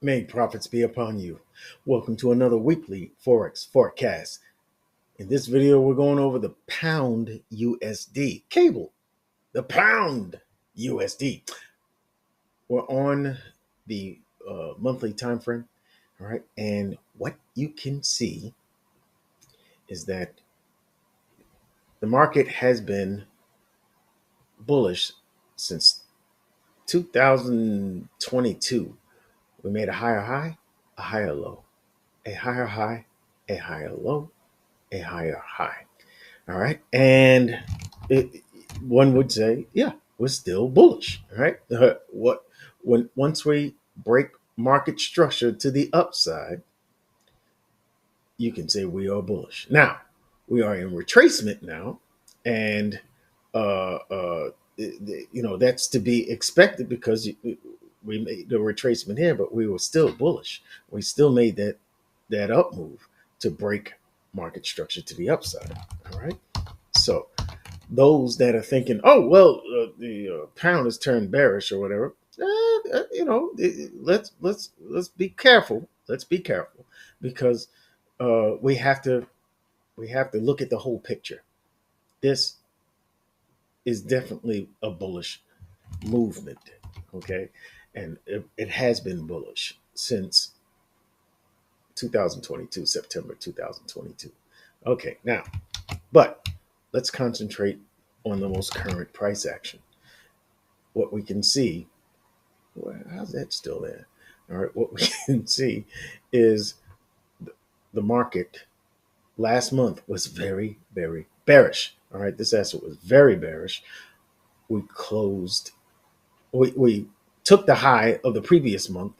May profits be upon you. Welcome to another weekly Forex Forecast. In this video, we're going over the pound USD cable. The pound USD. We're on the monthly time frame, all right? And what you can see is that the market has been bullish since 2022. We made a higher high, a higher low, a higher high, a higher low, a higher high. All right. And one would say, yeah, we're still bullish. All right. Once we break market structure to the upside, you can say we are bullish. Now, we are in retracement now. And, that's to be expected because we made the retracement here, but we were still bullish. We still made that up move to break market structure to the upside. All right. So those that are thinking, oh well, the pound has turned bearish or whatever, let's be careful. Let's be careful because we have to look at the whole picture. This is definitely a bullish movement, okay, and it has been bullish since 2022, September 2022. Okay, now, but let's concentrate on the most current price action. What we can see, well, how's that still there? All right, what we can see is the market last month was very, very bearish. All right, this asset was very bearish. We closed, we took the high of the previous month,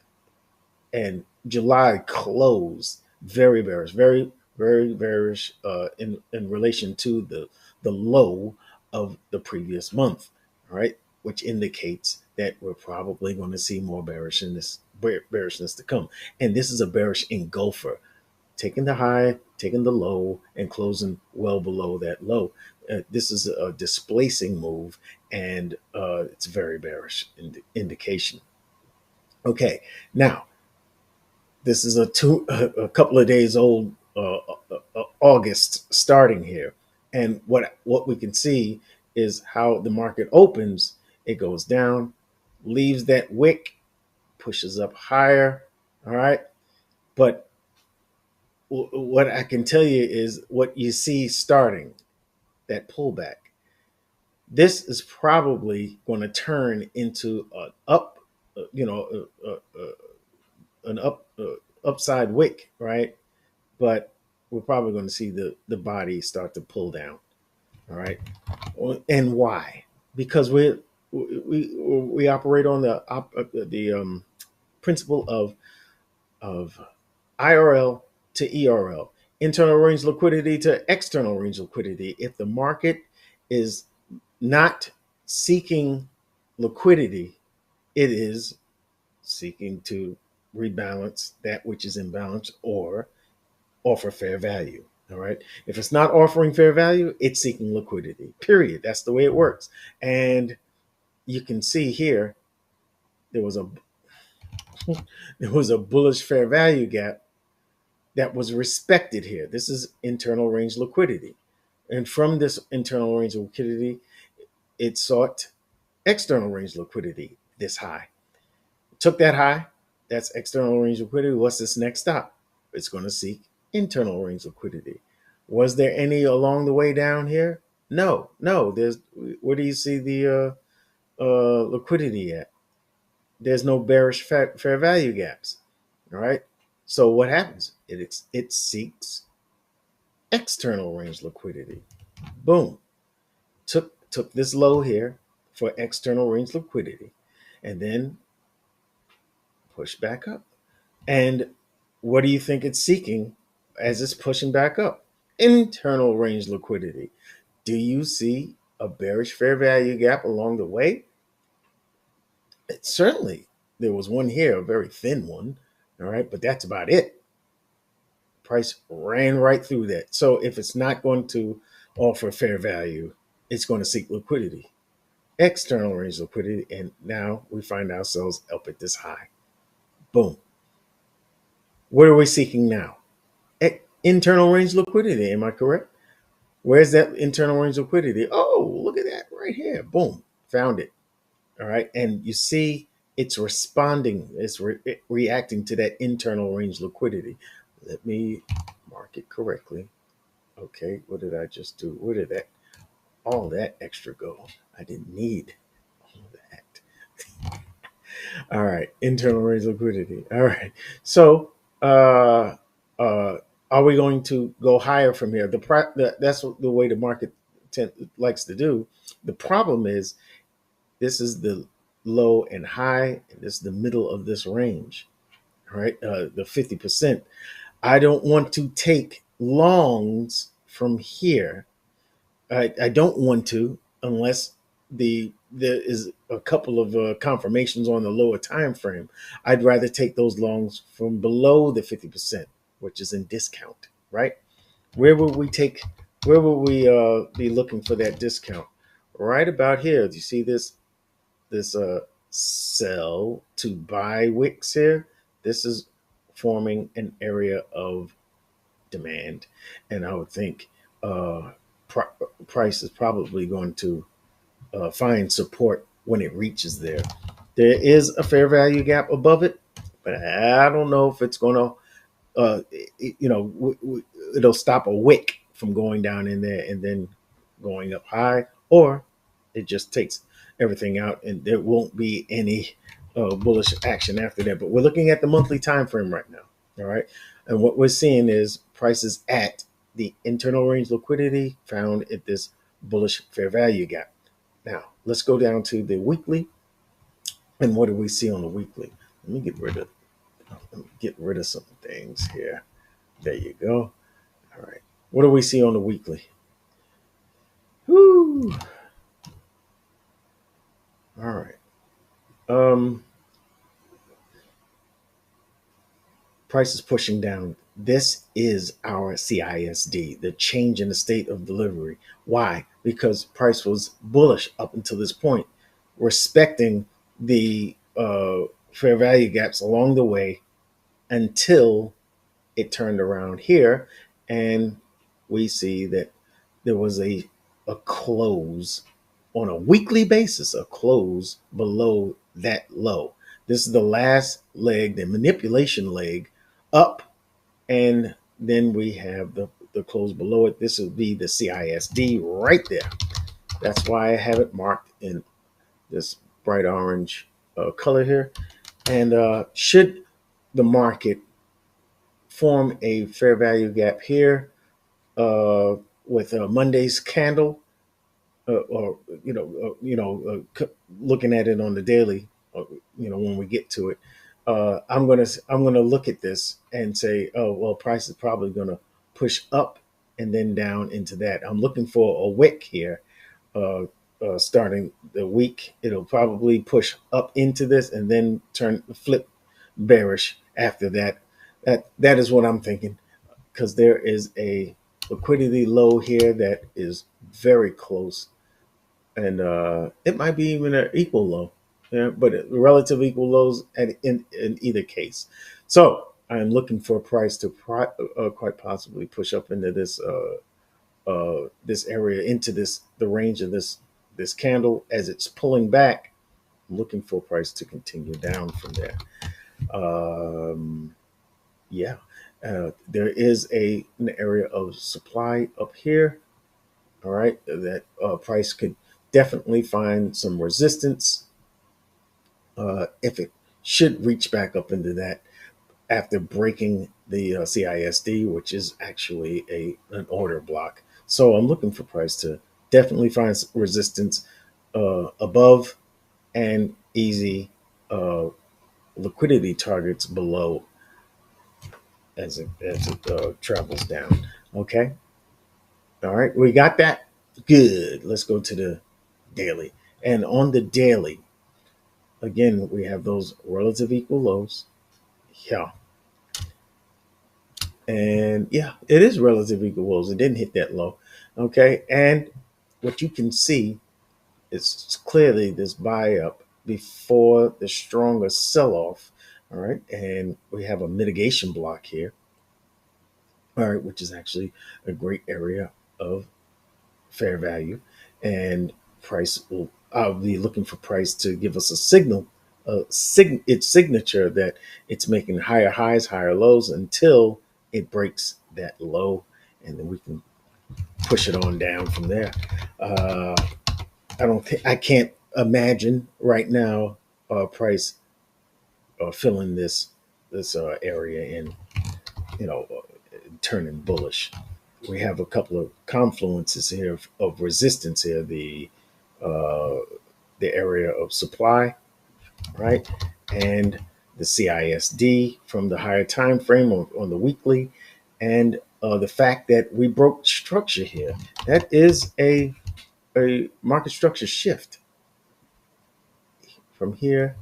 and July closed very bearish, very, very bearish in relation to the low of the previous month. All right, which indicates that we're probably going to see more bearishness to come. And this is a bearish engulfer, taking the high, taking the low, and closing well below that low. This is a displacing move, and it's a very bearish indication. Okay, now this is a couple of days old, August starting here, and what we can see is how the market opens. It goes down, leaves that wick, pushes up higher. All right, but what I can tell you is what you see starting that pullback. This is probably going to turn into an up, an upside wick, right? But we're probably going to see the body start to pull down. All right, and why? Because we operate on the principle of IRL to ERL, internal range liquidity to external range liquidity. If the market is not seeking liquidity, it is seeking to rebalance that which is imbalanced or offer fair value. All right. If it's not offering fair value, it's seeking liquidity. Period. That's the way it works. And you can see here there was a there was a bullish fair value gap that was respected here. This is internal range liquidity. And from this internal range liquidity, it sought external range liquidity this high. Took that high. That's external range liquidity. What's this next stop? It's going to seek internal range liquidity. Was there any along the way down here? No, no. Where do you see the liquidity at? There's no bearish fair value gaps. All right. So what happens? It seeks external range liquidity. Boom. Took this low here for external range liquidity, and then pushed back up. And what do you think it's seeking as it's pushing back up? Internal range liquidity. Do you see a bearish fair value gap along the way? Certainly, there was one here, a very thin one. All right, but that's about it. Price ran right through that. So if it's not going to offer fair value, it's going to seek liquidity, external range liquidity. And now we find ourselves up at this high. Boom. What are we seeking now? Internal range liquidity. Am I correct? Where's that internal range liquidity? Oh, look at that right here. Boom. Found it. All right. And you see it's responding, it's reacting to that internal range liquidity. Let me mark it correctly. Okay. What did I just do? Where did all that extra go? I didn't need all of that. All right. Internal range liquidity. All right. So, uh, uh, are we going to go higher from here? That's the way the market likes to do. The problem is this is the low and high, and this is the middle of this range, right? The 50%. I don't want to take longs from here. I don't want to unless there is a couple of confirmations on the lower time frame. I'd rather take those longs from below the 50%, which is in discount, right? Where would we take? Where would we be looking for that discount? Right about here. Do you see this sell to buy wicks here? This is forming an area of demand, and I would think uh, pr- price is probably going to find support when it reaches there. There is a fair value gap above it, but I don't know if it's going to it'll stop a wick from going down in there and then going up high, or it just takes everything out and there won't be any bullish action after that. But we're looking at the monthly time frame right now. All right. And what we're seeing is prices at the internal range liquidity found at this bullish fair value gap. Now, let's go down to the weekly. And what do we see on the weekly? Let me get rid of some things here. There you go. All right. What do we see on the weekly? Woo. All right. Um, Price is pushing down. This is our CISD, the change in the state of delivery. Why? Because price was bullish up until this point, respecting the fair value gaps along the way until it turned around here, and we see that there was a close on a weekly basis, a close below that low. This is the last leg, the manipulation leg up, and then we have the close below it. This would be the CISD right there. That's why I have it marked in this bright orange color here. And should the market form a fair value gap here uh, with Monday's candle, or looking at it on the daily, when we get to it, I'm gonna look at this and say, oh well, price is probably gonna push up and then down into that. I'm looking for a wick here. Starting the week, it'll probably push up into this and then flip bearish after that. That is what I'm thinking, because there is a liquidity low here that is very close, and it might be even an equal low, yeah, but relative equal lows in either case. So I'm looking for a price to quite possibly push up into this area, into the range of this candle as it's pulling back. I'm looking for a price to continue down from there. Um, yeah, there is an area of supply up here. All right, that price could definitely find some resistance if it should reach back up into that after breaking the CISD, which is actually an order block. So I'm looking for price to definitely find resistance above, and easy liquidity targets below as it travels down. Okay. All right. We got that. Good. Let's go to the daily. And on the daily, again, we have those relative equal lows. Yeah. And yeah, it is relative equal lows. It didn't hit that low. Okay. And what you can see is clearly this buy up before the stronger sell off All right. And we have a mitigation block here. All right. Which is actually a great area of fair value. And price will, I'll be looking for price to give us a signal, its signature that it's making higher highs, higher lows until it breaks that low. And then we can push it on down from there. Uh, I can't imagine right now price filling this area in, turning bullish. We have a couple of confluences here of resistance here. Uh, the area of supply, right, and the CISD from the higher time frame on the weekly, and the fact that we broke structure here. That is a market structure shift from here,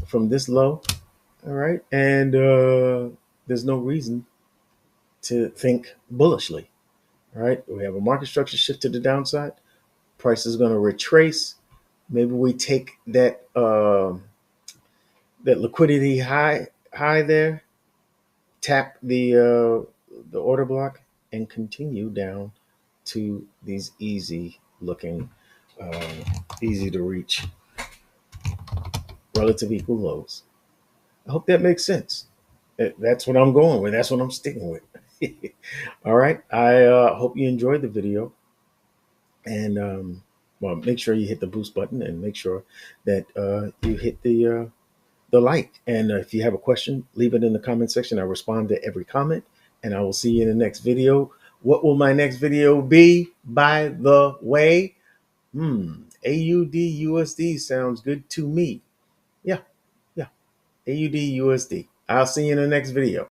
from this low. All right. And there's no reason to think bullishly. All right. We have a market structure shift to the downside. Price is going to retrace. Maybe we take that liquidity high there, tap the order block, and continue down to these uh, easy to reach relative equal lows. I hope that makes sense. That's what I'm going with. That's what I'm sticking with. All right. I hope you enjoyed the video. And well, make sure you hit the boost button and make sure that you hit the like. And if you have a question, leave it in the comment section. I respond to every comment, and I will see you in the next video. What will my next video be? By the way, AUD USD sounds good to me. Yeah, yeah. AUD USD. I'll see you in the next video.